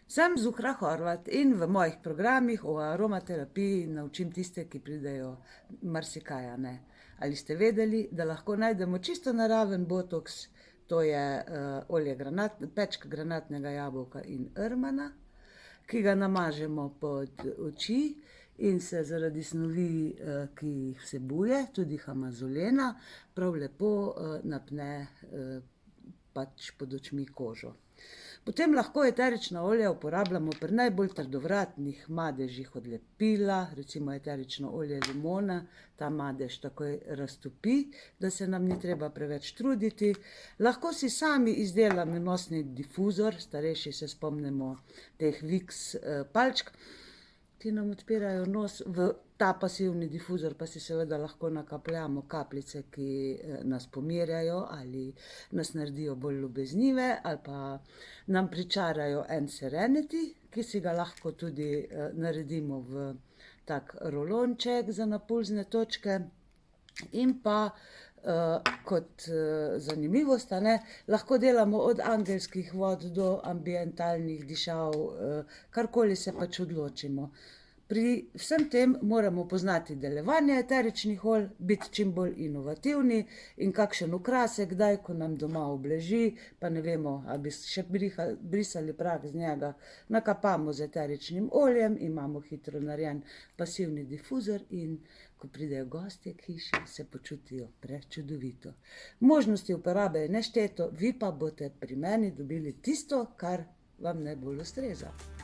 Sem Zuhra Horvat in v mojih programih o aromaterapiji naučim tiste, ki pridejo marsikaj, a ne. Ali ste vedeli, da lahko najdemo čisto naraven botoks, to je olje pečk granatnega jabolka in rmana, ki ga namažemo pod oči in se zaradi snovi, ki jih vsebuje, tudi hamazolena, prav lepo napne pač pod očmi kožo. Potem lahko eterična olja uporabljamo pri najbolj trdovratnih madežih od lepila, recimo eterično olje limona, ta madež takoj raztopi, da se nam ni treba preveč truditi. Lahko si sami izdelamo nosni difuzor, starejši se spomnimo teh Vicks palčk, ki nam odpirajo nos. V ta pasivni difuzor pa si seveda lahko nakapljamo kapljice, ki nas pomirjajo ali nas naredijo bolj ljubeznive ali pa nam pričarajo en Serenity, ki si ga lahko tudi naredimo v tak rolonček za na pulzne točke. In pa kot zanimivost, a ne, lahko delamo od angelskih vod do ambientalnih dišav, karkoli se pač odločimo. Pri vsem tem moramo poznati delovanje eteričnih olj, biti čim bolj inovativni in kakšen okrasek, kdaj, ko nam doma obleži, pa ne vemo, ali bi še brisali prah z njega, nakapamo z eteričnim oljem, imamo hitro narejen pasivni difuzor in ko pridejo gostje k hiši, se počutijo prečudovito. Možnosti uporabe je nešteto, vi pa boste pri meni dobili tisto, kar vam najbolj ustreza.